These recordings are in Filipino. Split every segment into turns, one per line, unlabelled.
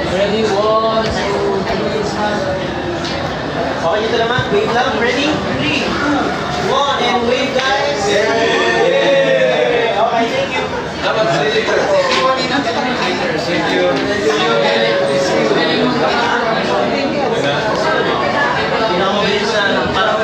Ready, 1, 2, 3. Okay, dito naman. Wave lang. Ready? 3, 2, 1, and wave, guys. Yay! Okay, thank you. Thank you. Pinakamabilis na parang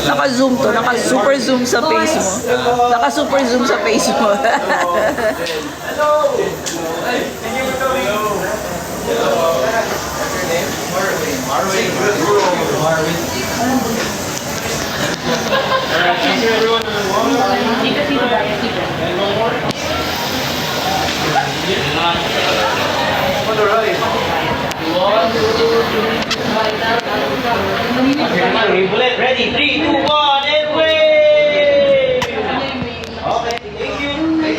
Naka-zoom to, naka-super zoom sa face mo. Naka-super zoom sa face mo.
On the right. 1, 2, 3. Bullet, ready? 3, 2, 1, and wave! Okay, thank you. Thank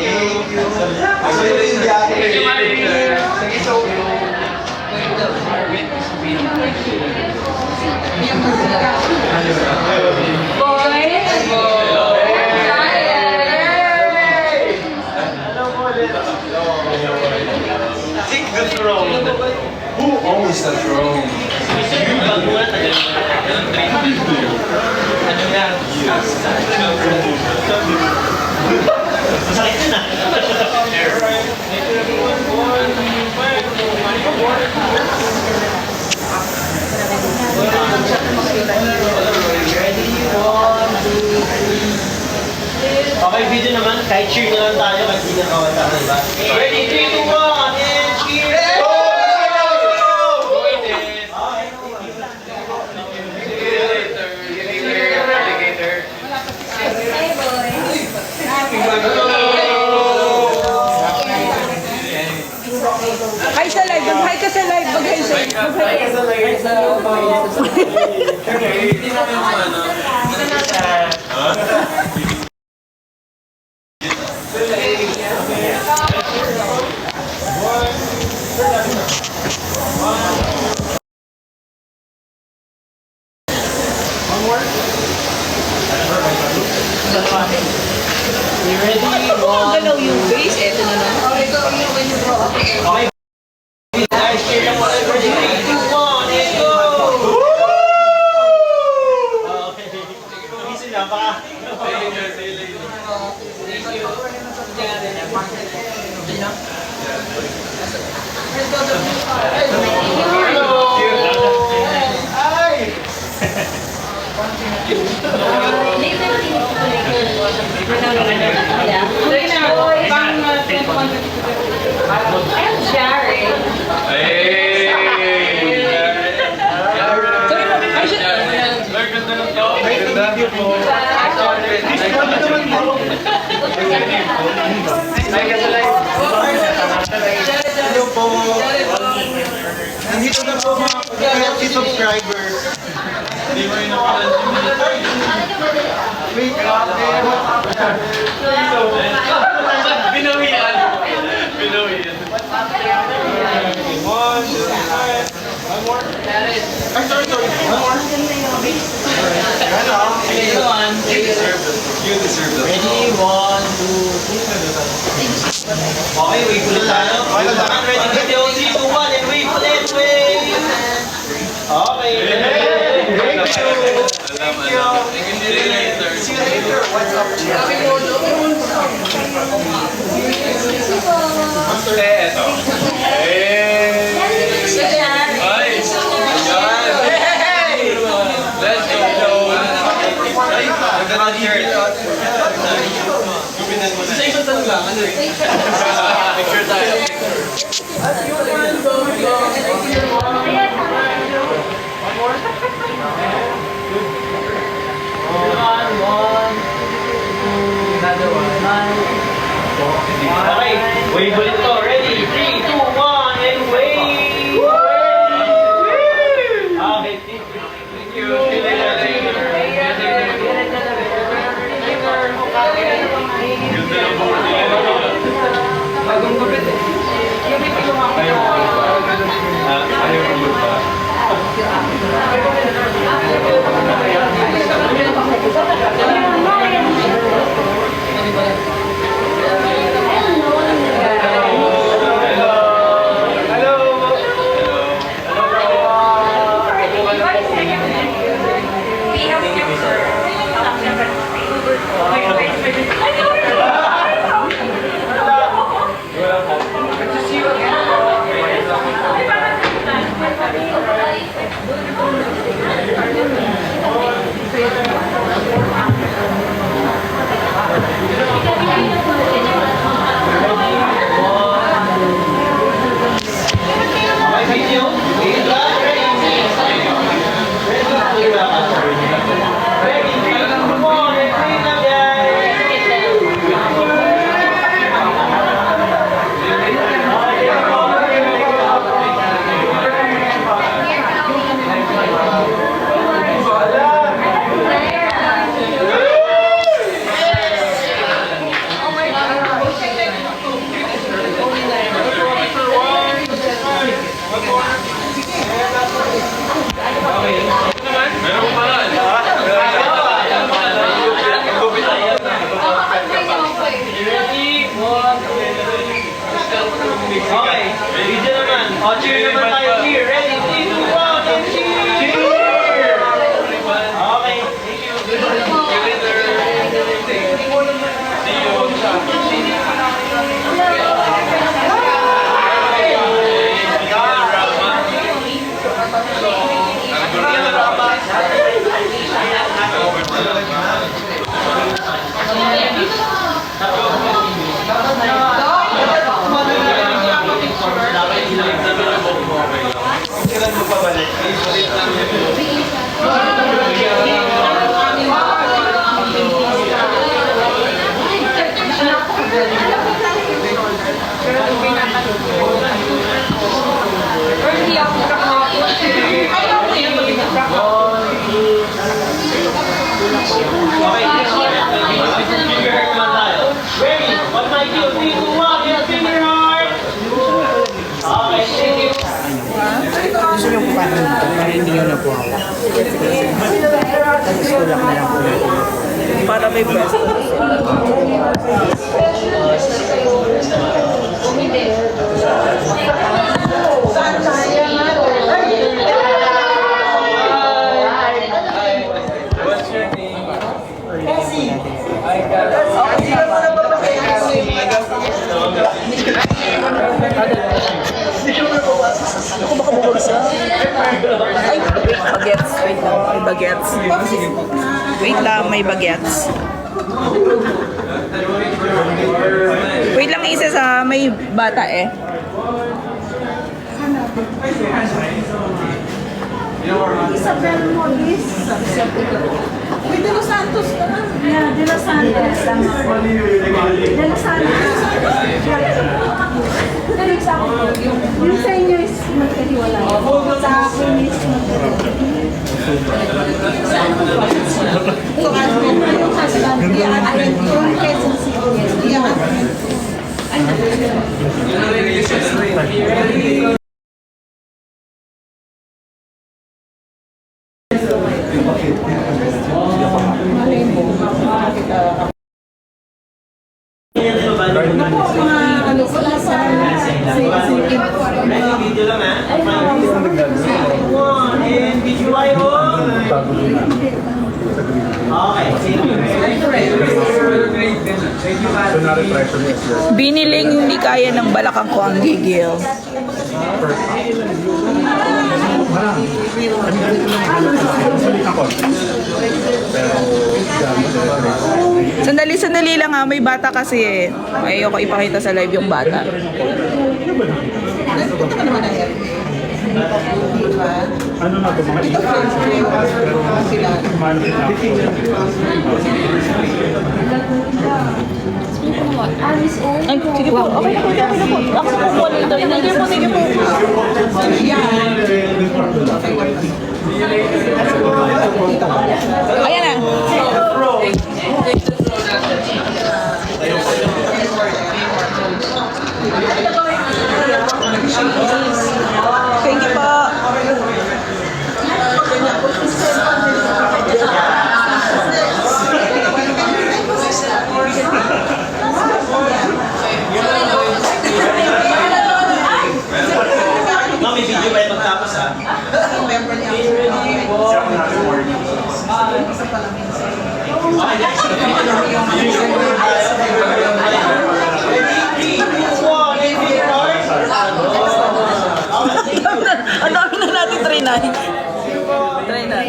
Take the throne. Who owns the throne? Okay, video naman. Kahit cheer na lang tayo kahit hindi na kawata, diba? Ready, 3, 2, 1, and cheer!
Hi sa live, hi ka sa live, bagay sa
You ready?
Kung galaw yung base, eto na lang.
Okay. Guys, cheer lang po. Ready? 3, 2, 1, and go! Okay. Gising na, baka. Hello po. Nandito na po mga pag-healthy subscribers. Hindi mo rin Wait, grabe.
Binawian. Binawian.
One more. Ay, sorry. One more.
You deserve that.
Ready? 1, 2, 3. Okay, wave ulit tayo. Ready? 3, 2, 1, and wave ulit. Wave! Okay. Thank you.
Salamat. See you later.
See you later. What's up?
Eto. Ay! Ayan! Let's go! Ay! Ganda ng shirt. Gupinan mo na. Sa isang tanong lang, ano eh? Picture tayo.
Okay, wave ulit to. Ready? 3, 2, 1, and wave! Okay,
Thank you. See you later. Ganda ng board niya.
Bagong gupit eh.
Ayaw mo ba? Ayaw mo ba? Meron pa rin.
Okay, video naman. O, cheer naman tayo. Cheer. Ready? 3, 2, 1, and cheer! Okay, thank you.
See you later. See you.
Dapat
para hindi nyo na po hawak. Tapos tulak na lang po natin.
Para may pwesto.
What's your name?
Ako baka bubagsak. Ay, bagets. Wait lang, may bagets. Wait lang, may bagets. Wait lang, isa sa may bata eh.
Isabel Molis. Uy, De Los Santos naman. Yeah, De Los Santos. De Los Santos. Pero sa akin, yung sa inyo is magkahiwala. Sa akin is magkahiwala. Yung husband, yung Quezon City. Yung ano pala sa
Ready, video lang ha. One, and video I hold. Okay,
Biniling hindi kaya ng balakang ko ang gigil. Sandali lang ha, may bata kasi eh. Ayoko ipakita sa live yung bata.
Ano na ito, mga
Ay, sige po. Okay na po. Ako po po nito. Sige po. Ayan na. Thank you po.
Mami, video pa yung magtapos ha.
Ang dami na natin try na. Try na.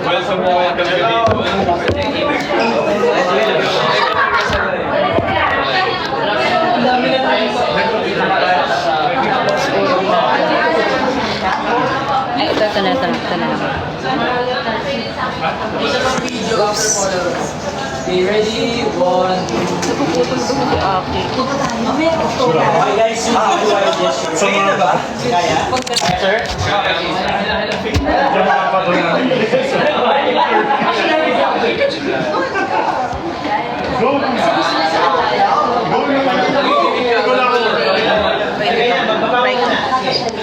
Welcome
Ay, ito na lang.
Okay, ready? One. Okay guys, yung video I just Kaya na ba? Kaya? Sir?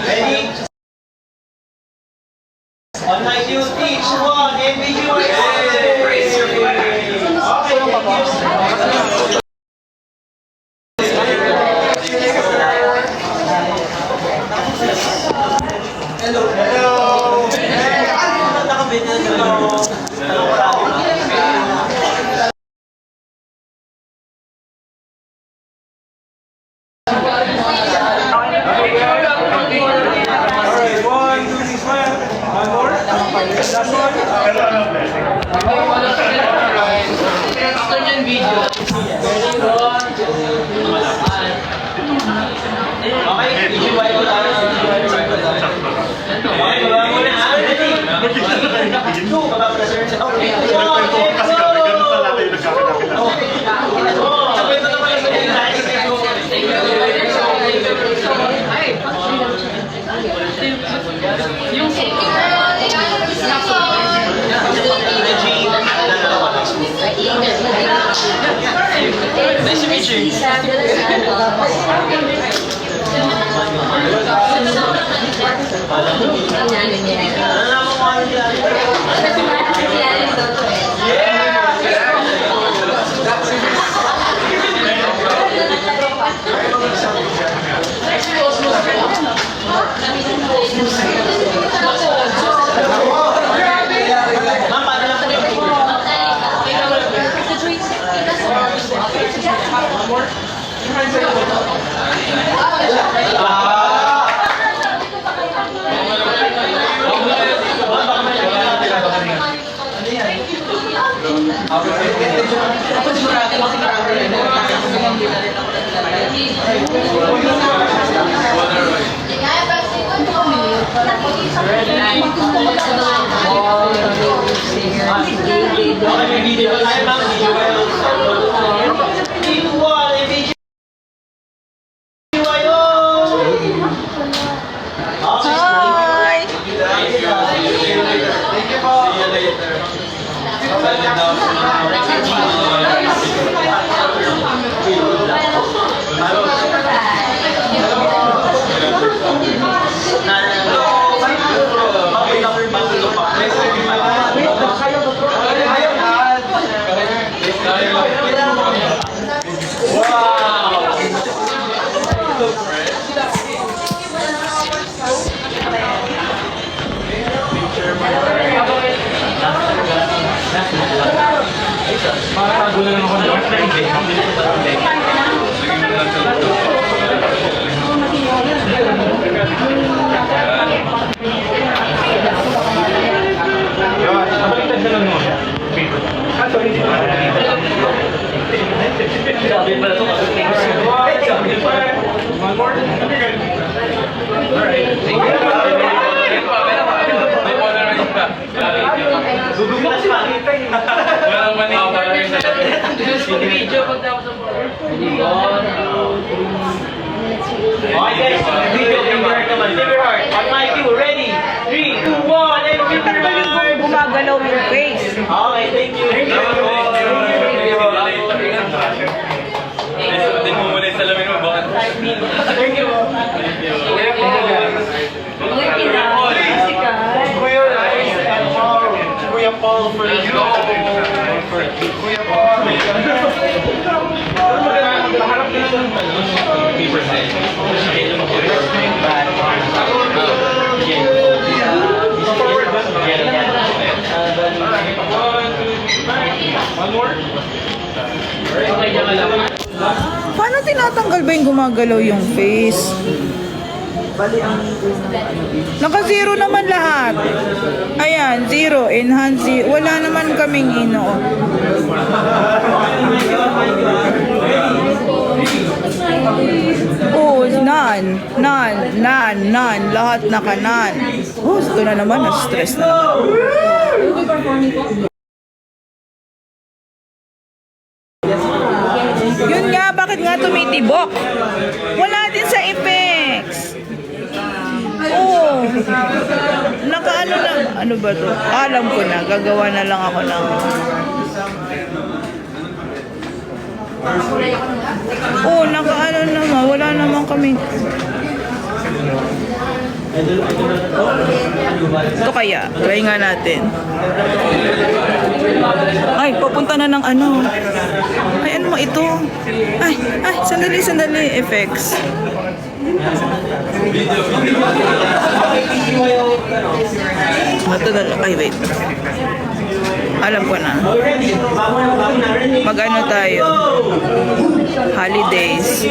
Ready? On my cue, each one, and video raise your flag. Okay, thank you. Hello. Nakabit na ito. Okay, video ba ito tayo? Okay, baba muna ha. Ready? Two, baba muna sir. Okay, one, let's go! Sabay na naman yung Ma'am, paano lang po yung Okay, may video. Ay, ma'am, video kayo. 3, 2, 1, and video kayo! Okay.
Hi!
Thank you po. Okay guys, video heart naman. Give your heart. On my cue, ready? 3, 2, 1, and give your heart.
Gumagalaw yung face.
Okay, thank you. Thank you.
Din mo muna yung salamin mo, bakit?
Thank you. Kuya Paul for you. Kuya Paul.
Paper set. One more?
Paano tinatanggal ba yung gumagalaw yung face? Naka-zero naman lahat. Ayan, zero, enhance, zero. Wala naman kaming ino. Oh, none. Lahat naka-none. Oh, ito na naman, na-stress na naman. Yun nga, bakit nga tumitibok? Wala din sa effects. Oh, nakaano lang. Ano ba to? Alam ko na, gagawa na lang ako ng... Oh, nakaano naman. Wala naman kami. Ito kaya, try nga natin. Ay, papunta na ng ano. Ay, ano mo ito? Ay, sandali, effects. Ito na lang. Ay, wait. Alam ko na. Mag-ano tayo? Holidays.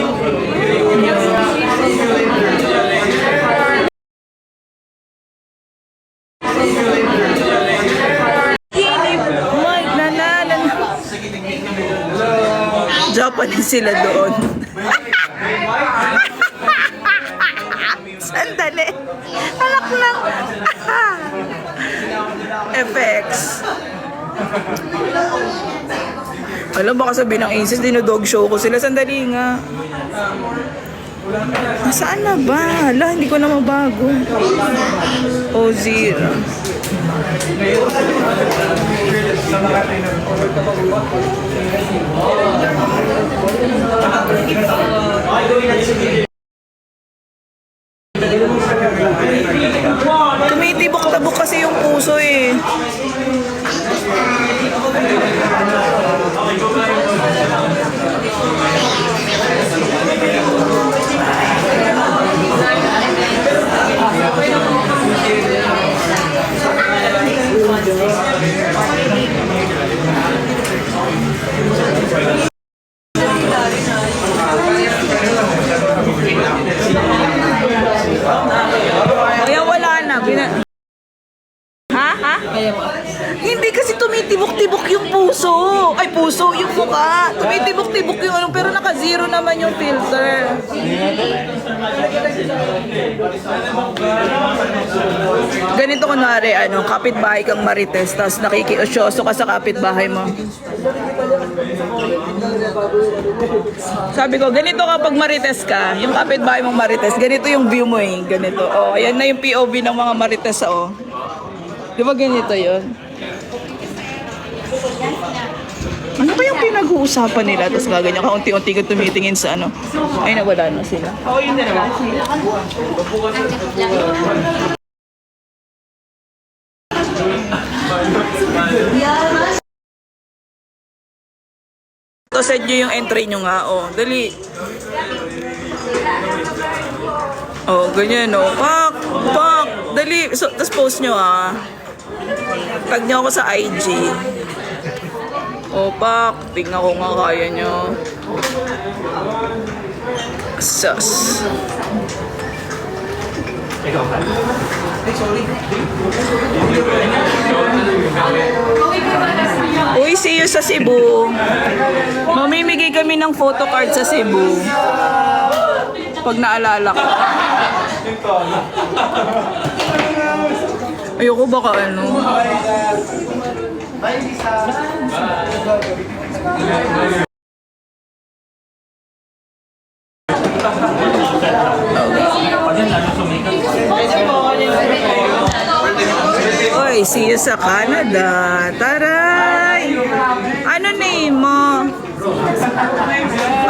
Japanese sila doon. Sandali. Alak lang. Effects. Alam, baka sabihin ng Aces, dinodog show ko sila. Sandali nga. Saan na ba? Hala, hindi ko na mabago. O0. Tumitibok-tabok kasi yung puso eh. Kaya wala na. Ha? Hindi kasi tumitibok-tibok yung puso. Ay, puso, yung mukha. Tumitibok-tibok yung ano, pero naka-zero naman yung filter. Ganito kunwari, kapitbahay kang Marites, tapos nakikiusyoso ka sa kapitbahay mo. Sabi ko, ganito kapag Marites ka, yung kapitbahay mong Marites, ganito yung view mo eh. Ganito. Oh, ayan na yung POV ng mga Marites, oh. Di ba ganito yun? Ano ba yung pinag-uusapan nila? Tapos gaganyan ka, unti-unti ka tumitingin sa ano. Ay, nawala na sila.
Oo, yun na naman.
So, send nyo yung entry nyo nga, oh. Dali. Oh, ganyan, oh. Pak! Dali. So, tapos post nyo, ah. Tag nyo ako sa IG. Oh, pak. Tingnan ko nga kaya nyo. Sus. Uy, see you sa Cebu. Mamimigay kami ng photo card sa Cebu. Pag naalala ko. Ayoko baka ano. Oy, see you sa Canada. Taray! Ano name mo?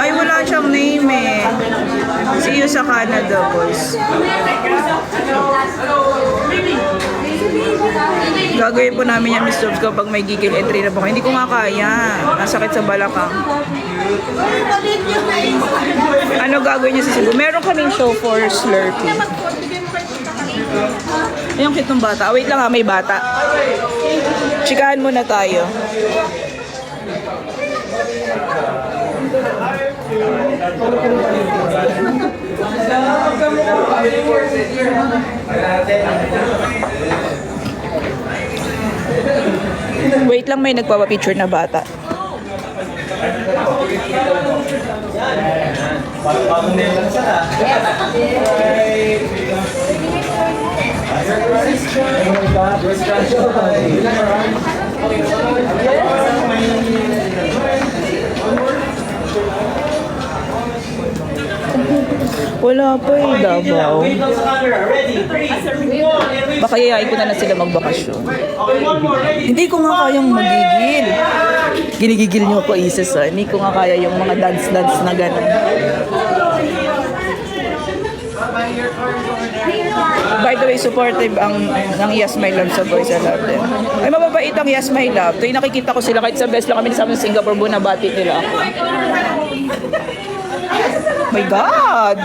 Ay, wala siyang name eh. See you sa Canada, boys. Gagawin po namin yung Miss Jobs kapag may gigil entry na po. Hindi ko nga kaya. Nasakit sa balakang. Ano gagawin niyo sa Cebu? Meron kaming show for Slurpee. Yung cute ng bata. Wait lang ha, may bata. Chikahan muna tayo. Wait lang, may nagpapapicture na bata. Wala pa eh, Davao.
Wait lang sa camera. Ready? 3, 2, 1, and wave.
Baka yayain ko na sila magbakasyon.
Okay, one more. Ready?
Hindi ko nga kayang magigil. Ginigigil niyo ako, Isis, ah. Hindi ko nga kaya yung mga dance-dance na gano'n. By the way, supportive ang Yes My Love sa Boys I Love Them. Ay, mababait ang Yes My Love. Tuwing nakikita ko sila, kahit sa best lang kami sa Singapore, bunabati nila ako. My God!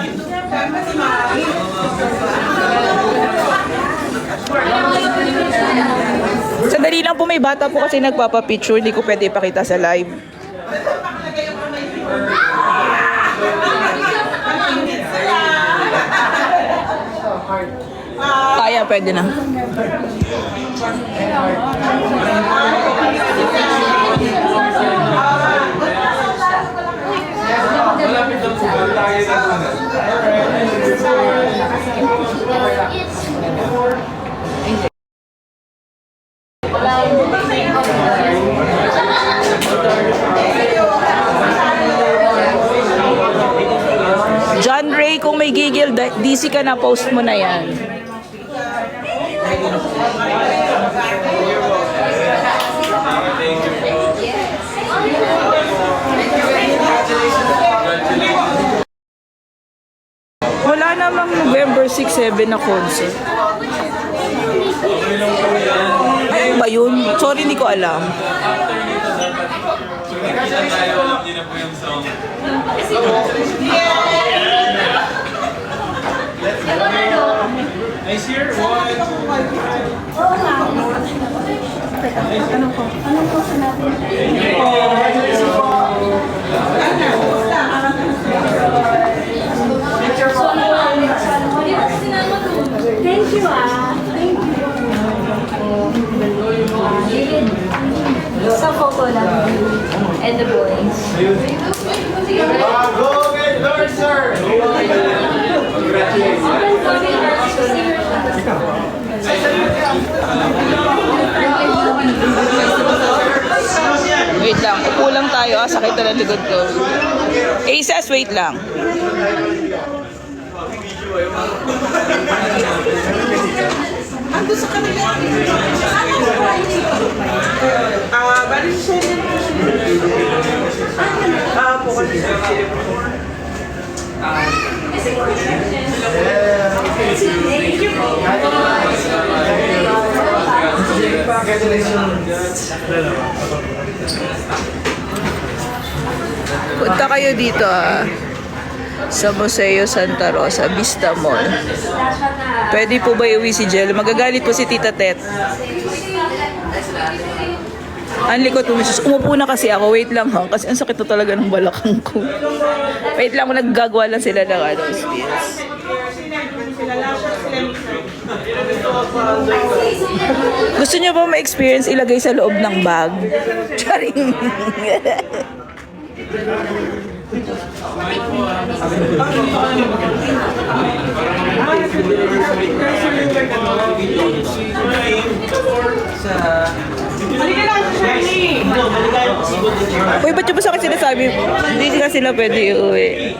Sandali lang po, may bata po kasi nagpapapicture. Hindi ko pwede ipakita sa live. Kaya, pwede na. John Ray, busy ka na, post mo na yan. Wala namang November 6, 7 na concert. Ano ba yun? Sorry, hindi ko alam.
Kita tayo, hindi na po yung song. Nice here. One, two.
Thank you, ah. Thank you. Sa photo lang. And the boys.
Go get Lord, sir!
Wait lang, upo lang tayo ah, sakit na ng likod ko. Aces, wait lang.
Ando sa kanila.
Bali siya po kasi. Punta kayo dito ah, sa Museo Santa Rosa, Vista Mall. Pwede po ba iuwi si Jello? Magagalit po si Tita Tet. Ang likod po, Mrs. Umupo na kasi ako. Wait lang ha. Kasi ang sakit na talaga ng balakang ko. Wait lang, naggagawa lang sila ng ano, spills. Gusto niyo ba ma-experience ilagay sa loob ng bag? Charing. Uy, ba't yung ba sa akin sinasabi? Hindi ka sila pwede iuwi.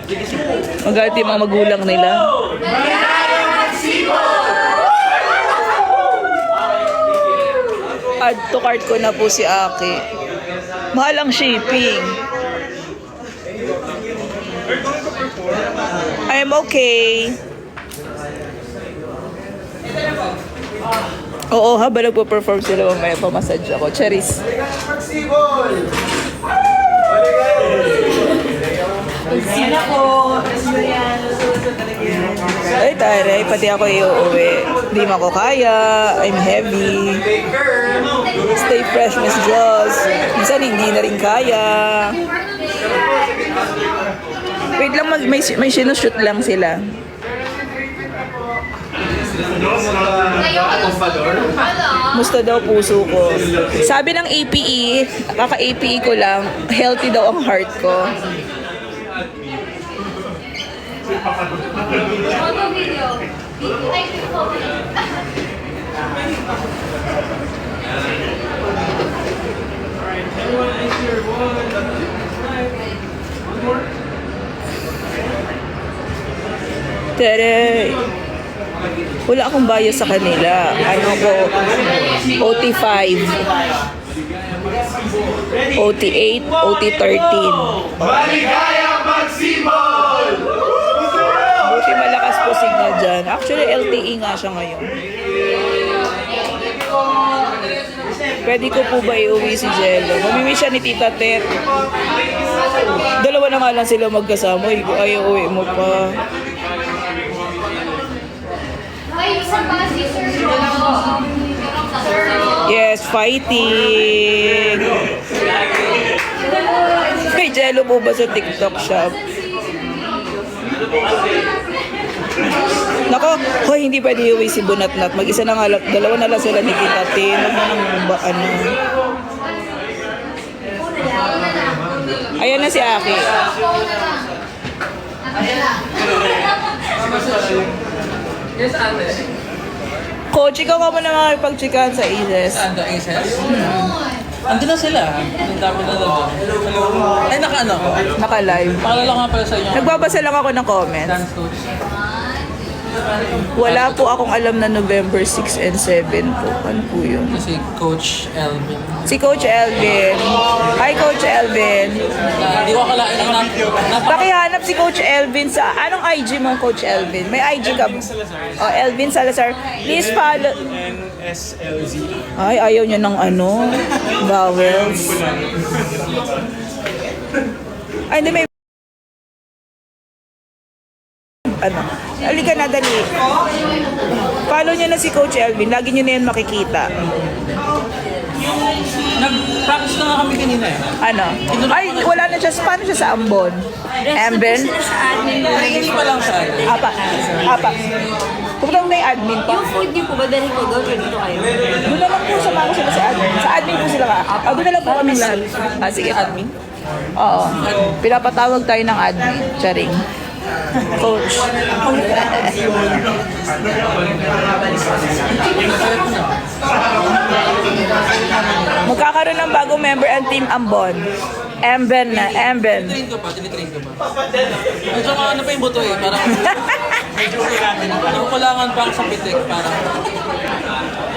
Magalit yung mga magulang nila. Add to cart ko na po si Aki. Mahal ang shipping. I'm okay. Oo, habang nagpo-perform sila, may pamassage ako. Cheris.
Yan ako.
Ay, taray, pati ako iuwi. Di mo ako kaya. I'm heavy. Stay fresh, Miss Joss. Minsan hindi na rin kaya. Wait lang, may sinushoot lang sila. Musta daw puso ko. Sabi ng APE, kaka-APE ko lang, healthy daw ang heart ko.
Photo video.
Tere. Wala akong bias sa kanila. Ano ko, OT5, OT8, OT13.
Maligayang magsibol!
Buti malakas po signal dyan. Actually, LTE nga siya ngayon. Pwede ko po ba iuwi si Jello? Mamimiss siya ni Tita Tet. Dalawa na nga lang sila magkasama. Ay, uwi mo pa.
Ay, isang pa si Sir.
Yes, fighting. Kay Jello po ba sa TikTok shop? Nako, hoy, hindi pwede iuwi si Bunatnat. Mag-isa na nga lang, dalawa na lang sila ni Tita Tin. Ano? Ayan na si Aki.
Yes, ate.
Coach, ikaw ka mo na makipag-chikahan sa Aces.
Saan ka, Aces? Andun na sila. Ang dami na doon. Ay, naka-ano ko.
Naka-live.
Pakilala ko nga pala sa inyo.
Nagbabasa lang ako ng comments.
Dance coach.
Wala po akong alam na November 6 and 7 po. Ano po yun?
Kasi Coach Elvin.
Si Coach Elvin. Hi, Coach Elvin.
Hindi ko akalain na
Pakihanap si Coach Elvin sa... Anong IG mo, Coach Elvin? May IG ka ba? Oh, Elvin Salazar. Please follow...
NSLZ.
Ay, ayaw niya ng ano, vowels. Ay, hindi may... Ano? Halika na, dali. Follow niyo na si Coach Elvin. Lagi niyo na yan makikita.
Nag-practice na nga kami kanina eh.
Ano? Ay, wala na siya. Paano siya sa Ambon? Amben?
Hindi pa lang siya.
Apa. Apa. Pupunta mo na yung admin pa.
Yung food niyo po, ba dahil ko daw, dito kayo?
Doon na lang po, sama ko sila sa admin. Sa admin po sila ka. Doon na lang po kami lahat. Ah, sige. Admin? Oo. Pinapatawag tayo ng admin. Charing. Coach. Magkakaroon ng bagong member ang Team Ambon. Amben na, Amben.
Tinitrain ko pa. Medyo ano pa yung buto eh. Parang kulangan pa ako sa pitik. Parang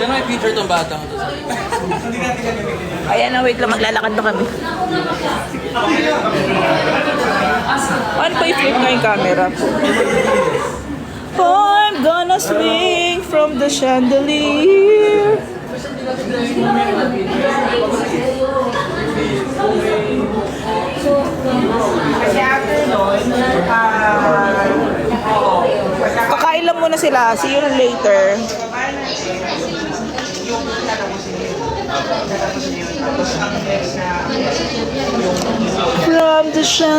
kaya may future tong bata ko.
Ayan na, wait lang, maglalakad na kami. Ano pa i-flip nga yung camera? I'm gonna swing from the chandelier. Kakain lang muna sila. See you later. From the chandelier.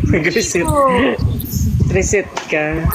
Reset. Reset ka.